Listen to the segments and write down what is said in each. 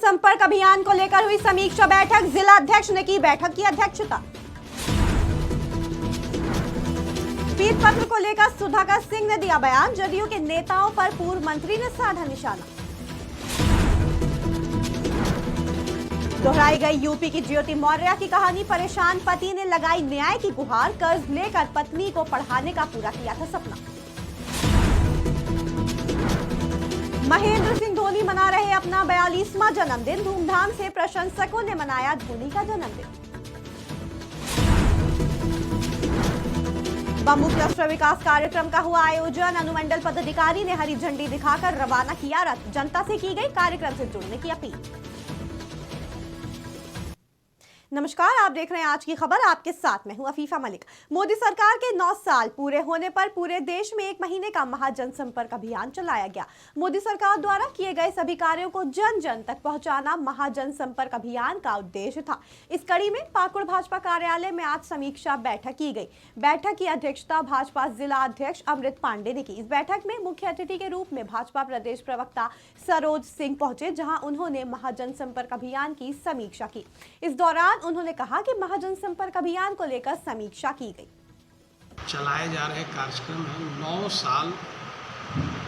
जनसंपर्क अभियान को लेकर हुई समीक्षा बैठक, जिला अध्यक्ष ने की बैठक की अध्यक्षता। पीत पत्र को लेकर सुधाकर सिंह ने दिया बयान, जदयू के नेताओं पर पूर्व मंत्री ने साधा निशाना। दोहराई गई यूपी की ज्योति मौर्य की कहानी, परेशान पति ने लगाई न्याय की गुहार, कर्ज लेकर पत्नी को पढ़ाने का पूरा किया था सपना। महेंद्र सिंह धोनी मना रहे अपना 42वां जन्मदिन, धूमधाम से प्रशंसकों ने मनाया धोनी का जन्मदिन। बम्बू क्लस्टर विकास कार्यक्रम का हुआ आयोजन, अनुमंडल पदाधिकारी ने हरी झंडी दिखाकर रवाना किया रथ, जनता से की गई कार्यक्रम से जुड़ने की अपील। नमस्कार, आप देख रहे हैं आज की खबर, आपके साथ मैं हूं अफीफा मलिक। मोदी सरकार के 9 साल पूरे होने पर पूरे देश में 1 महीने का महाजनसंपर्क अभियान चलाया गया। मोदी सरकार द्वारा किए गए सभी कार्यों को जन जन तक पहुंचाना महाजनसंपर्क अभियान का उद्देश्य था। इस कड़ी में पाकुड़ भाजपा कार्यालय में आज समीक्षा बैठक की गई। बैठक की अध्यक्षता भाजपा जिला अध्यक्ष अमृत पांडे ने की। इस बैठक में मुख्य अतिथि के रूप में भाजपा प्रदेश प्रवक्ता सरोज सिंह पहुंचे, जहां उन्होंने महाजनसंपर्क अभियान की समीक्षा की। इस दौरान उन्होंने कहा कि महाजनसंपर्क अभियान को लेकर समीक्षा की गई। चलाए जा रहे कार्यक्रम है 9 साल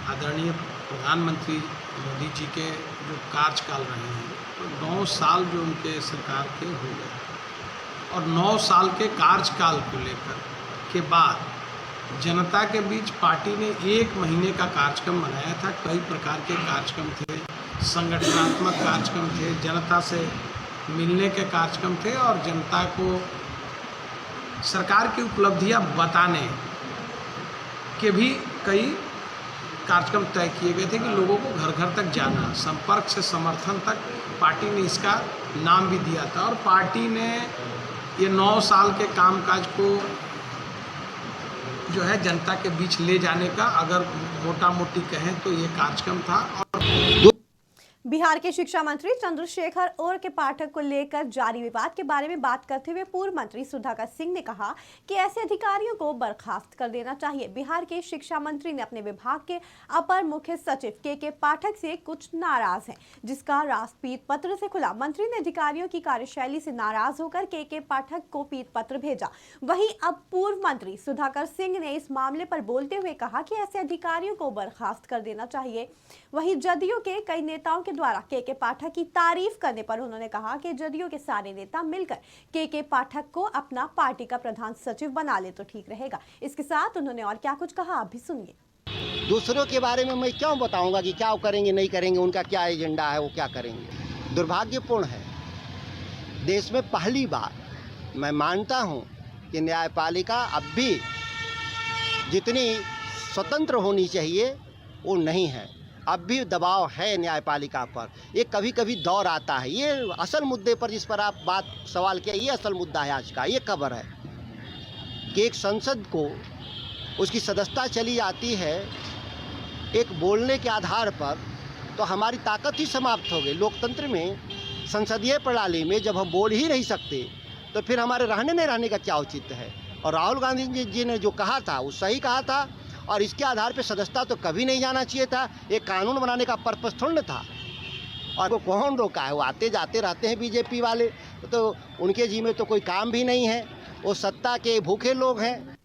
आदरणीय प्रधानमंत्री मोदी जी के जो कार्यकाल रहे हैं, तो 9 साल जो उनके सरकार के हो गए और 9 साल के कार्यकाल को लेकर के बाद जनता के बीच पार्टी ने 1 महीने का कार्यक्रम बनाया था। कई प्रकार के कार्यक्रम थे, संगठनात्मक कार्यक्रम थे, जनता से मिलने के कार्यक्रम थे और जनता को सरकार की उपलब्धियां बताने के भी कई कार्यक्रम तय किए गए थे कि लोगों को घर घर तक जाना, संपर्क से समर्थन तक पार्टी ने इसका नाम भी दिया था। और पार्टी ने ये 9 साल के कामकाज को जो है जनता के बीच ले जाने का, अगर मोटा मोटी कहें तो ये कार्यक्रम था। और बिहार के शिक्षा मंत्री चंद्रशेखर और के पाठक को लेकर जारी विवाद के बारे में बात करते हुए पूर्व मंत्री सुधाकर सिंह ने कहा कि ऐसे अधिकारियों को बर्खास्त कर देना चाहिए। बिहार के शिक्षा मंत्री ने अपने विभाग के अपर मुख्य सचिव के पाठक से कुछ नाराज हैं, जिसका राज पीत पत्र से खुला। मंत्री ने अधिकारियों की कार्यशैली से नाराज होकर के पाठक को पीत पत्र भेजा। वहीं अब पूर्व मंत्री सुधाकर सिंह ने इस मामले पर बोलते हुए कहा कि ऐसे अधिकारियों को बर्खास्त कर देना चाहिए। वहीं जदयू के कई नेताओं के द्वारा के पाठक की तारीफ करने पर उन्होंने कहा कि जदयू के सारे नेता मिलकर के पाठक को अपना पार्टी का प्रधान सचिव बना ले तो ठीक रहेगा। इसके साथ उन्होंने और क्या कुछ कहा, आप भी सुनिए। दूसरों के बारे में मैं क्यों बताऊंगा कि क्या वो करेंगे नहीं करेंगे, उनका क्या एजेंडा है, वो क्या करेंगे। दुर्भाग्यपूर्ण है, देश में पहली बार मैं मानता हूं कि न्यायपालिका अब भी जितनी स्वतंत्र होनी चाहिए वो नहीं है। अब भी दबाव है न्यायपालिका पर। ये कभी कभी दौर आता है। ये असल मुद्दे पर जिस पर आप सवाल किया, ये असल मुद्दा है आज का। ये खबर है कि एक संसद को उसकी सदस्यता चली जाती है एक बोलने के आधार पर, तो हमारी ताकत ही समाप्त हो गई। लोकतंत्र में, संसदीय प्रणाली में जब हम बोल ही नहीं सकते तो फिर हमारे रहने नहीं रहने का क्या औचित्य है। और राहुल गांधी जी ने जो कहा था वो सही कहा था, और इसके आधार पे सदस्यता तो कभी नहीं जाना चाहिए था। एक कानून बनाने का पर्पस थोड़ा न था। और वो कौन रोका है, वो आते जाते रहते हैं बीजेपी वाले, तो उनके जी में तो कोई काम भी नहीं है, वो सत्ता के भूखे लोग हैं।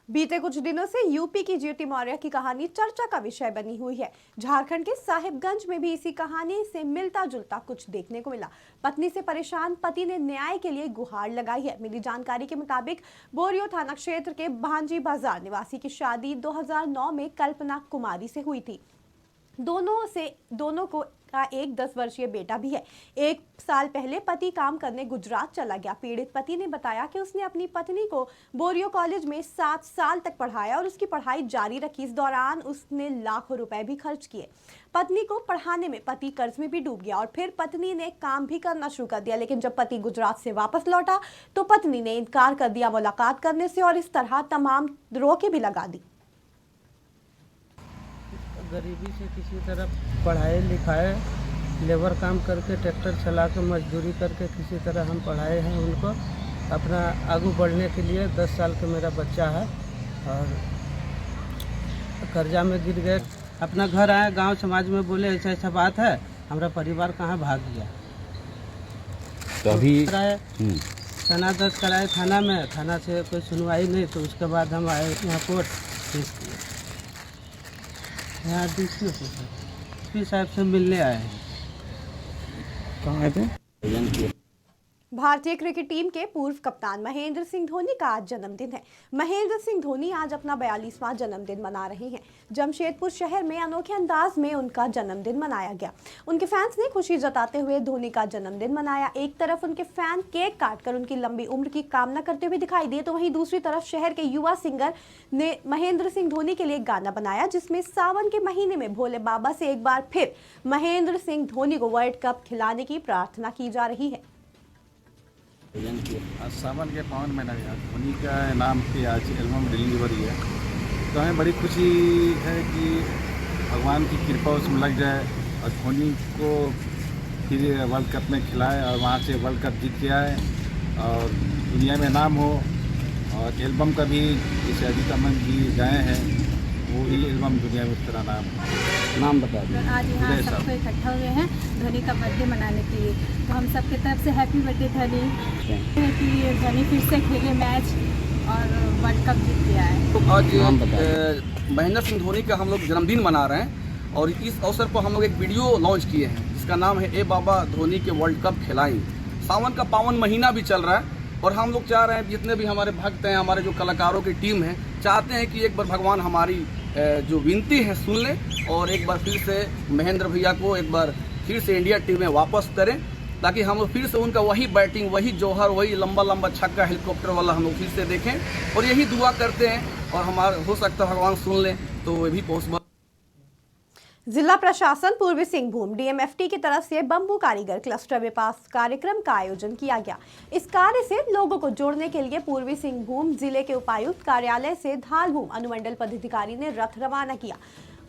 बीते कुछ दिनों से यूपी की ज्योति मौर्य की कहानी चर्चा का विषय बनी हुई है। झारखंड के साहिबगंज में भी इसी कहानी से मिलता जुलता कुछ देखने को मिला। पत्नी से परेशान पति ने न्याय के लिए गुहार लगाई है। मिली जानकारी के मुताबिक बोरियो थाना क्षेत्र के भांजी बाजार निवासी की शादी 2009 में कल्पना कुमारी से हुई थी। दोनों को का एक 10 वर्षीय बेटा भी है। 1 साल पहले पति काम करने गुजरात चला गया। पीड़ित पति ने बताया कि उसने अपनी पत्नी को बोरियो कॉलेज में 7 साल तक पढ़ाया और उसकी पढ़ाई जारी रखी। इस दौरान उसने लाखों रुपए भी खर्च किए। पत्नी को पढ़ाने में पति कर्ज में भी डूब गया और फिर पत्नी ने काम भी करना शुरू कर दिया। लेकिन जब पति गुजरात से वापस लौटा तो पत्नी ने इनकार कर दिया मुलाकात करने से और इस तरह तमाम रोकें भी लगा दी। गरीबी से किसी तरह पढ़ाए लिखाए, लेबर काम करके, ट्रैक्टर चला के, मजदूरी करके किसी तरह हम पढ़ाए हैं उनको अपना आगे बढ़ने के लिए। 10 साल का मेरा बच्चा है और कर्जा में गिर गए। अपना घर आए, गांव समाज में बोले ऐसा ऐसा बात है, हमारा परिवार कहाँ भाग गया। तो अभी थाना दर्ज कराए थाना में, थाना से कोई सुनवाई नहीं, तो उसके बाद हम आए यहाँ कोर्ट केस किए। यहाँ DSP साहब से मिलने आए हैं। कहाँ आए थे? भारतीय क्रिकेट टीम के पूर्व कप्तान महेंद्र सिंह धोनी का आज जन्मदिन है। महेंद्र सिंह धोनी आज अपना 42वां जन्मदिन मना रहे हैं। जमशेदपुर शहर में अनोखे अंदाज में उनका जन्मदिन मनाया गया। उनके फैंस ने खुशी जताते हुए धोनी का जन्मदिन मनाया। एक तरफ उनके फैन केक काटकर उनकी लंबी उम्र की कामना करते हुए दिखाई दिए, तो वहीं दूसरी तरफ शहर के युवा सिंगर ने महेंद्र सिंह धोनी के लिए गाना बनाया, जिसमें सावन के महीने में भोले बाबा से एक बार फिर महेंद्र सिंह धोनी को वर्ल्ड कप खिलाने की प्रार्थना की जा रही है। आज सावन के पावन महीना है, धोनी का नाम की आज एल्बम डिलीवरी है, तो हमें बड़ी खुशी है कि भगवान की कृपा उसमें लग जाए और धोनी को फिर वर्ल्ड कप में खिलाए और वहाँ से वर्ल्ड कप जीत के आए और दुनिया में नाम हो। और एल्बम का भी जैसे अजीत अमन जी गाए हैं, वो भी एल्बम दुनिया में उस तरह नाम बता दें। आज यहाँ सबको इकट्ठा हुए हैं धोनी का बर्थडे मनाने के लिए, तो हम सबके तरफ से हैप्पी बर्थडे धोनी, कि धोनी फिर से खेले मैच और वर्ल्ड कप जीत के आए। तो आज महेंद्र सिंह धोनी का हम लोग जन्मदिन मना रहे हैं और इस अवसर पर हम लोग एक वीडियो लॉन्च किए हैं जिसका नाम है ए बाबा धोनी के वर्ल्ड कप खिलाएं। सावन का पावन महीना भी चल रहा है और हम लोग चाह रहे हैं जितने भी हमारे भक्त हैं, हमारे जो कलाकारों की टीम है, चाहते हैं कि एक बार भगवान हमारी जो विनती है सुन ले और एक बार फिर से महेंद्र भैया को एक बार फिर से इंडिया टीम में वापस करें, ताकि हम लोग फिर से उनका वही बैटिंग, वही जौहर, वही लंबा लंबा छक्का हेलीकॉप्टर वाला हम लोग फिर से देखें और यही दुआ करते हैं। और हमारा हो सकता है भगवान सुन ले तो वो भी पॉसिबल। जिला प्रशासन पूर्वी सिंहभूम DMFT की तरफ से बम्बू कारीगर क्लस्टर विकास कार्यक्रम का आयोजन किया गया। इस कार्य से लोगों को जोड़ने के लिए पूर्वी सिंहभूम जिले के उपायुक्त कार्यालय से धालभूम अनुमंडल पदाधिकारी ने रथ रवाना किया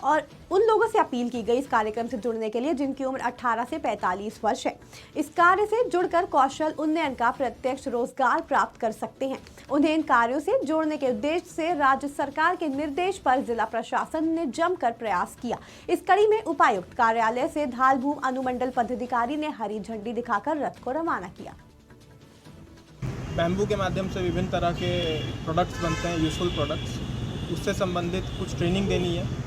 और उन लोगों से अपील की गई इस कार्यक्रम से जुड़ने के लिए जिनकी उम्र 18 से 45 वर्ष है। इस कार्य से जुड़कर कौशल उन्नयन का प्रत्यक्ष रोजगार प्राप्त कर सकते हैं। उन्हें इन कार्यों से जोड़ने के उद्देश्य से राज्य सरकार के निर्देश पर जिला प्रशासन ने जमकर प्रयास किया। इस कड़ी में उपायुक्त कार्यालय से धालभूम अनुमंडल पदाधिकारी ने हरी झंडी दिखाकर रथ को रवाना किया। बैम्बू के माध्यम से विभिन्न तरह के प्रोडक्ट्स बनते हैं, यूजफुल प्रोडक्ट्स, उससे संबंधित कुछ ट्रेनिंग देनी है।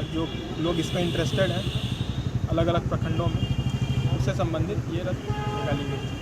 जो लोग इसमें इंटरेस्टेड हैं अलग अलग प्रखंडों में, उससे संबंधित ये रथ निकाली गई।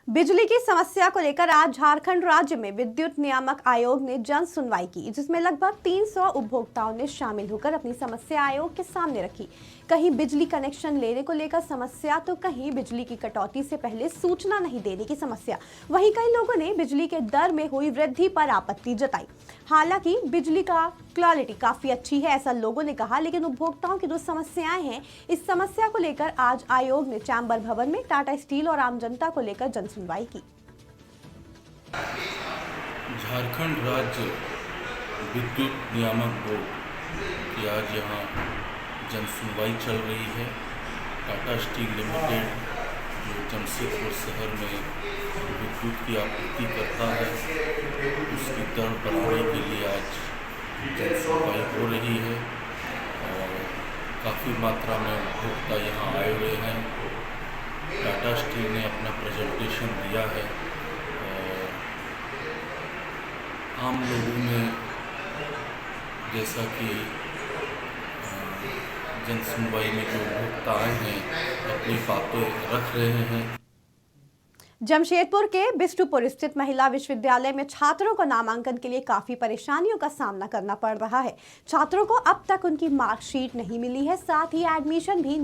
बिजली की समस्या को लेकर आज झारखंड राज्य में विद्युत नियामक आयोग ने जन सुनवाई की, जिसमें लगभग 300 उपभोक्ताओं ने शामिल होकर अपनी समस्या आयोग के सामने रखी। कहीं बिजली कनेक्शन लेने को लेकर समस्या, तो कहीं बिजली की कटौती से पहले सूचना नहीं देने की समस्या। वहीं कई लोगों ने बिजली के दर में हुई वृद्धि पर आपत्ति जताई। हालांकि बिजली का क्वालिटी काफी अच्छी है ऐसा लोगों ने कहा, लेकिन उपभोक्ताओं की जो समस्याएं हैं, इस समस्या को लेकर आज आयोग ने चैम्बर भवन में टाटा स्टील और आम जनता को लेकर जन सुनवाई की। झारखंड राज्य विद्युत नियामक बोर्ड की आज यहाँ जन सुनवाई चल रही है। टाटा स्टील लिमिटेड जो जमशेदपुर शहर में विद्युत की आपूर्ति करता है, उसकी दर बढ़ाने के लिए आज जन सुनवाई हो रही है और काफ़ी मात्रा में उपभोक्ता यहाँ आए हुए हैं। टाटा स्टील ने अपना प्रेजेंटेशन दिया है और आम लोगों में जैसा कि जन सुनवाई में जो उपभोक्ता आए हैं अपनी बातें रख रहे हैं। जमशेदपुर के बिष्टुपुर स्थित महिला विश्वविद्यालय में छात्रों को नामांकन के लिए काफी परेशानियों का सामना करना पड़ रहा है। छात्रों को अब तक उनकी मार्कशीट नहीं मिली है, साथ ही एडमिशन भी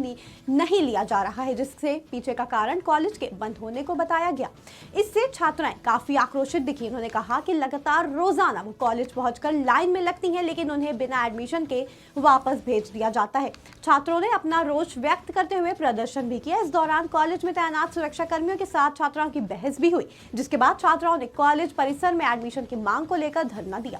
नहीं लिया जा रहा है, जिससे पीछे का कारण कॉलेज के बंद होने को बताया गया। इससे छात्राएं काफी आक्रोशित दिखी। उन्होंने कहा कि लगातार रोजाना वो कॉलेज पहुंचकर लाइन में लगती हैं, लेकिन उन्हें बिना एडमिशन के वापस भेज दिया जाता है। छात्रों ने अपना रोष व्यक्त करते हुए प्रदर्शन भी किया। इस दौरान कॉलेज में तैनात सुरक्षा कर्मियों के साथ छात्राओं की बहस भी हुई, जिसके बाद छात्राओं ने कॉलेज परिसर में एडमिशन की मांग को लेकर धरना दिया।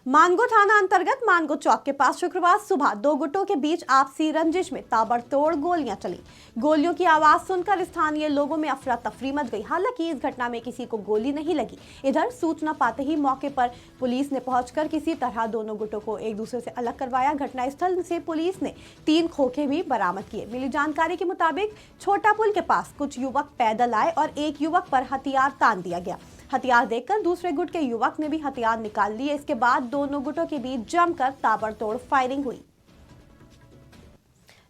मानगो थाना अंतर्गत मानगो चौक के पास शुक्रवार सुबह दो गुटों के बीच आपसी रंजिश में ताबड़तोड़ गोलियां चली। गोलियों की आवाज सुनकर स्थानीय लोगों में अफरा तफरी मच गई। हालांकि इस घटना में किसी को गोली नहीं लगी। इधर सूचना पाते ही मौके पर पुलिस ने पहुंचकर किसी तरह दोनों गुटों को एक दूसरे से अलग करवाया। घटनास्थल से पुलिस ने 3 खोखे भी बरामद किए। मिली जानकारी के मुताबिक छोटा पुल के पास कुछ युवक पैदल आए और एक युवक पर हथियार तान दिया गया। हथियार देखकर दूसरे गुट के युवक ने भी हथियार निकाल लिए। इसके बाद दोनों गुटों के बीच जमकर ताबड़तोड़ फायरिंग हुई।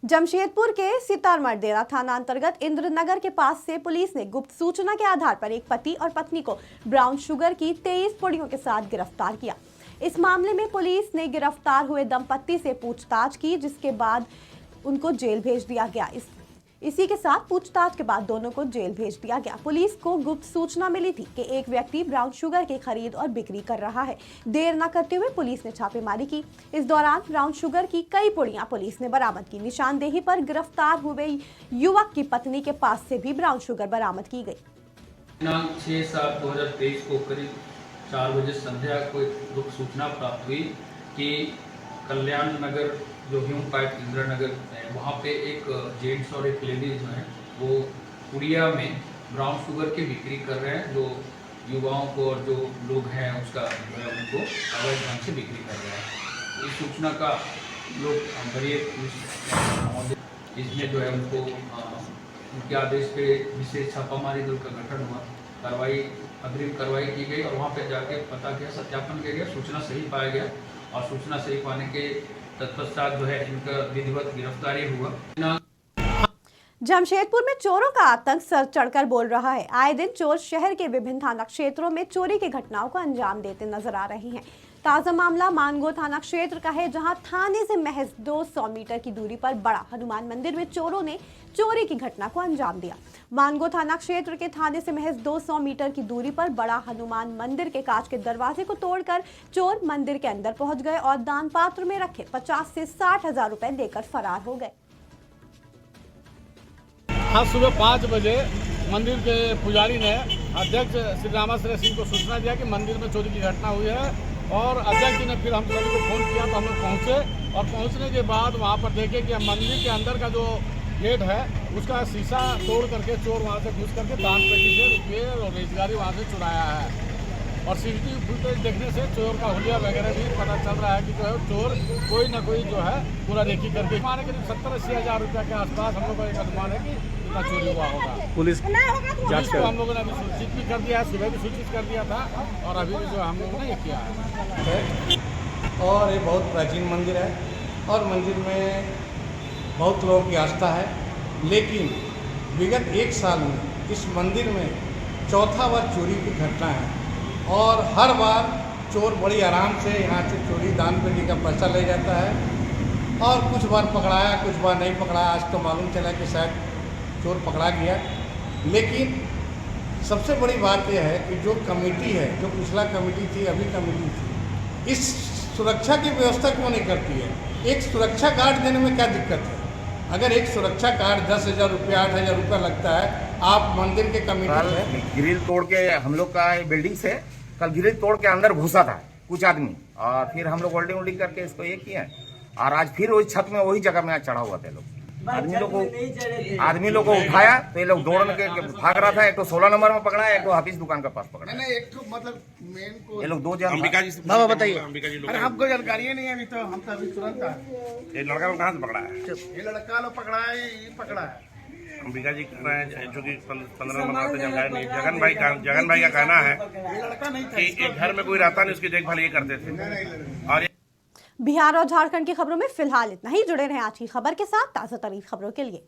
जमशेदपुर के सितारमरदेरा थाना अंतर्गत इंद्रनगर के पास से पुलिस ने गुप्त सूचना के आधार पर एक पति और पत्नी को ब्राउन शुगर की 23 पुड़ियों के साथ गिरफ्तार किया। इस मामले में पुलिस ने गिरफ्तार हुए दंपत्ति से पूछताछ की, जिसके बाद उनको जेल भेज दिया गया। इसी के साथ पूछताछ के बाद दोनों को जेल भेज दिया गया। पुलिस को गुप्त सूचना मिली थी कि एक व्यक्ति ब्राउन शुगर की खरीद और बिक्री कर रहा है। देर न करते हुए पुलिस ने छापेमारी की। इस दौरान ब्राउन शुगर की कई पुड़ियां पुलिस ने बरामद की। निशानदेही पर गिरफ्तार हुए युवक की पत्नी के पास से भी ब्राउन शुगर बरामद की गई। दिनांक 6/7/2023 को करीब 4 बजे संध्या को एक गुप्त सूचना प्राप्त हुई कि कल्याण नगर जो ह्यूम पाइट इंदिरानगर है, वहाँ पे एक जेंट्स और एक लेडी जो है वो पुड़िया में ब्राउन शुगर की बिक्री कर रहे हैं। जो युवाओं को और जो लोग हैं उसका जो है उनको अवैध ढंग से बिक्री कर रहे हैं। इस सूचना का लोग वरीय पुलिस इसमें जो है उनको उनके आदेश पे विशेष छापामारी दल का गठन हुआ। अग्रिम कार्रवाई की गई और वहाँ पे जाके पता किया, सत्यापन किया गया, सूचना सही पाया गया और सूचना सही पाने के तत्पश्चात जो है इनका विधिवत गिरफ्तारी हुआ। जमशेदपुर में चोरों का आतंक सर चढ़कर बोल रहा है। आए दिन चोर शहर के विभिन्न थाना क्षेत्रों में चोरी की घटनाओं को अंजाम देते नजर आ रहे हैं। ताजा मामला मानगो थाना क्षेत्र का है, जहां थाने से महज 200 मीटर की दूरी पर बड़ा हनुमान मंदिर में चोरों ने चोरी की घटना को अंजाम दिया। मानगो थाना क्षेत्र के थाने से महज 200 मीटर की दूरी पर बड़ा हनुमान मंदिर के कांच के दरवाजे को तोड़कर चोर मंदिर के अंदर पहुंच गए और दान पात्र में रखे 50 से 60 हजार रुपए देकर फरार हो गए। आज सुबह 5 बजे मंदिर के पुजारी ने अध्यक्ष श्री रामाश्रय सिंह को सूचना दिया कि मंदिर में चोरी की घटना हुई है और अध्यक्ष जी ने फिर हम सभी को फ़ोन किया तो हम लोग पहुँचे और पहुँचने के बाद वहाँ पर देखे कि मंदिर के अंदर का जो गेट है उसका शीशा तोड़ करके चोर वहाँ से घुस करके दान पेटी से रुपये और रेजगारी वहाँ से चुराया है। और सीसीटीवी फुटेज देखने से चोर का हुलिया वगैरह भी पता चल रहा है कि जो है चोर कोई ना कोई जो है पूरा रेकी करके हमारे करीब 70-80 हज़ार रुपये के आसपास हम लोग का एक अनुमान है कि इतना चोरी हुआ होगा। पुलिस को हम लोगों ने अभी सूचित भी कर दिया है, सुबह भी सूचित कर दिया था और अभी भी जो हम लोगों ने ये किया है। और ये बहुत प्राचीन मंदिर है और मंदिर में बहुत लोगों की आस्था है, लेकिन विगत 1 साल में इस मंदिर में चौथा बार चोरी की घटना है और हर बार चोर बड़ी आराम से यहाँ से चोरी दान पेटी का पैसा ले जाता है और कुछ बार पकड़ाया, कुछ बार नहीं पकड़ाया। आज तो मालूम चला कि शायद चोर पकड़ा गया, लेकिन सबसे बड़ी बात यह है कि जो कमेटी है, जो पिछला कमेटी थी, अभी कमेटी थी, इस सुरक्षा की व्यवस्था क्यों नहीं करती है? एक सुरक्षा गार्ड देने में क्या दिक्कत है? अगर एक सुरक्षा गार्ड 10,000 रुपया 8,000 रुपया लगता है, आप मंदिर के कमेटी से ग्रिल तोड़ के हम लोग का बिल्डिंग से कल ग्रिल तोड़ के अंदर घुसा था कुछ आदमी और फिर हम लोग होल्डिंग करके इसको ये किया और आज फिर वही छत में वही जगह में चढ़ा हुआ था। लोग आदमी लोग को उठाया तो ये लोग दौड़ के भाग रहा था। एक तो 16 नंबर में पकड़ा है, एक तो हाफिज दुकान के पास पकड़ा है। एक तो मतलब मेन को ये लोग 2 जन। अंबिका जी बाबा बताइए। अरे हमको जानकारी नहीं है अभी, तो हम तो अभी तुरंत ये लड़का को कहाँ से पकड़ा है? ये लड़का लोग पकड़ा है, ये पकड़ा है। अंबिका जी कह रहे हैं जो कि 15 नंबर से जानकारी नहीं। जगन भाई का कहना है कि एक घर में कोई रहता नहीं, उसकी देखभाल ये करते थे। और बिहार और झारखंड की खबरों में फिलहाल इतना ही। जुड़े रहें आज की खबर के साथ ताजा तरीन खबरों के लिए।